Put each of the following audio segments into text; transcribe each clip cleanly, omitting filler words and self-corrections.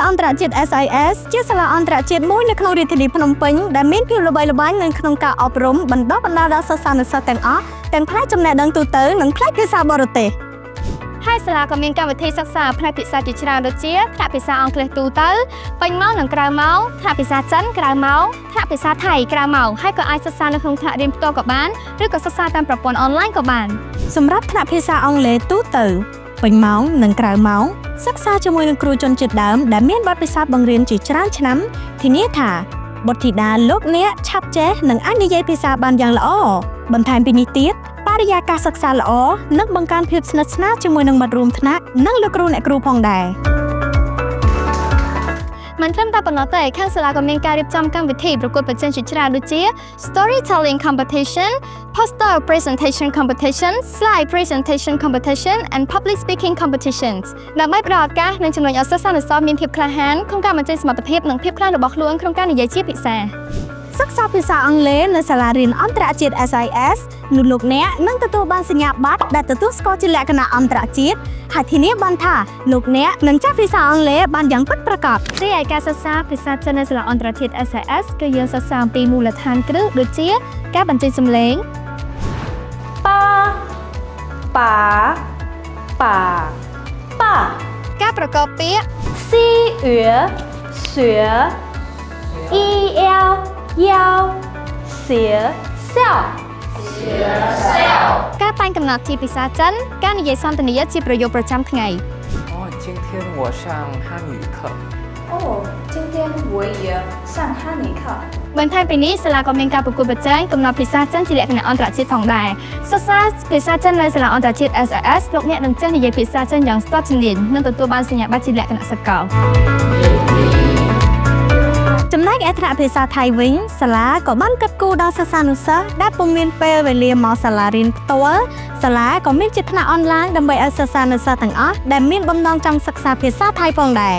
អន្តរជាតិ SIS ជាសាលាអន្តរជាតិមួយនៅក្នុងរាជធានីភ្នំពេញដែលមានភាពល្បីល្បាញនៅក្នុងការអប់រំបណ្ដុះបណ្ដាលដល់សិស្សានុសិស្សទាំងអស់ទាំងផ្នែកចំណេះដឹងទូទៅនិងផ្នែកភាសាបរទេសហើយសាលាក៏មានកម្មវិធីសិក្សាផ្នែកភាសាជាច្រើនដូចជាថ្នាក់ភាសាអង់គ្លេសទូទៅពេញម៉ោងនិងក្រៅម៉ោងថ្នាក់ភាសាចិនក្រៅម៉ោងថ្នាក់ភាសាថៃក្រៅម៉ោងហើយក៏អាចសិក្សានៅក្នុងថ្នាក់រៀនផ្ទាល់ក៏បានឬក៏សិក្សាតាមប្រព័ន្ធអនឡាញក៏បានសម្រាប់ថ្នាក់ភាសាអង់គ្លេសទូទៅពេញម៉ោងនិងក្រៅម៉ោងសិក្សាជាមួយនឹងគ្រូជនជាតិដើមដែលមានបទពិសោធន៍បង្រៀនជាច្រើនឆ្នាំធានាថាបុត្រធីតាលោកអ្នកឆាប់ចេះនិងអាចនិយាយភាសាបានយ៉ាងល្អបន្ថែមពីនេះទៀតបរិយាកាសសិក្សាល្អនិងបង្កើនភាពស្និទ្ធស្នាលជាមួយនឹងមិត្តរួមថ្នាក់និងលោកគ្រូអ្នកគ្រូផងដែរមិនត្រឹមតែប៉ុណ្ណោះទេខាងសាលាក៏មានការរៀបចំកម្មវិធីប្រកួតប្រជែងជាច្រើនដូចជា Storytelling Competition, Poster Presentation Competition, Slide Presentation Competition and Public Speaking Competitions ដើម្បីផ្ដល់ឱកាសនិងជំរុញឲ្យសិស្សានុសិស្សមានភាពក្លាហានក្នុងការបញ្ចេញសមត្ថភាពនិងភាពខ្លាំងរបស់ខ្លួនក្នុងការនិយាយជាភាសាសិក្សាភាសាអង់គ្លេសនៅសាលារៀនអន្តរជាតិ SIS នោះលោកអ្នកនឹងទទួលបានសញ្ញាបត្រដែលទទួលស្គាល់ជាលក្ខណៈអន្តរជាតិហើយធានាបានថាលោកអ្នកនឹងចេះភាសាអង់គ្លេសបានយ៉ាងពិតប្រាកដរីឯការសិក្សាភាសាចិននៅសាលាអន្តរជាតិ SIS គឺយើងសិក្សាអំពីមូលដ្ឋានគ្រឹះដូចជាការបញ្ចេញសំឡេងប៉ាការប្រកបពាក្យស៊ីអ៊ឺសឿអ៊ីអែលយ៉ាវសៀសែលការតែងកំណត់ជាភាសាចិនការនិយាយសន្ទនាជាប្រយោគប្រចាំថ្ងៃ今天我上汉语课今天我也上汉语课បន្ថែមពីនេះសាលាក៏មានការប្រកួតប្រជែងកំណត់ភាសាចិនជាលក្ខណៈអន្តរជាតិផងដែរសិក្សាភាសាចិននៅសាលាអន្តរជាតិ SIS លោកអ្នកនឹងចេះនិយាយភាសាចិនយ៉ាងស្ទាត់ជំនាញនិងទទួលបានសញ្ញាបត្រជាលក្ខណៈសកលចំណែកឯថ្នាក់ភាសាថៃវិញសាលាក៏បានកាត់គូដល់សិស្សានុសិស្សដែលពុំមានពេលវេលាមកសាលារៀនផ្ទាល់សាលាក៏មានជាថ្នាក់អនឡាញដើម្បីឲ្យសិស្សានុសិស្សទាំងអស់ដែលមានបំណងចង់សិក្សាភាសាថៃផងដែរ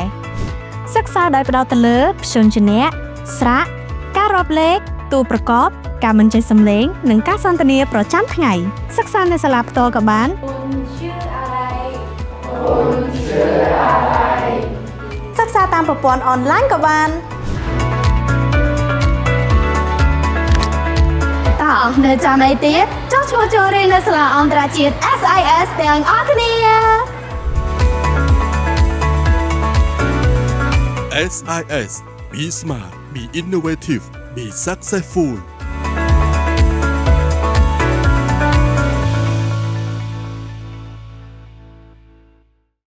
សិក្សាដោយផ្ដោតទៅលើព្យញ្ជនៈស្រៈការរាប់លេខតួប្រកបការបញ្ចេញសំឡេងនិងការសន្ទនាប្រចាំថ្ងៃសិក្សានៅសាលាផ្ទាល់ក៏បានសិក្សាតាមប្រព័ន្ធអនឡាញក៏បាននៅចាំអីទៀតចុះឈ្មោះចូលរៀននៅសាលាអន្តរជាតិ SIS ទាំងអស់គ្នា SIS Be smart, be innovative, be successful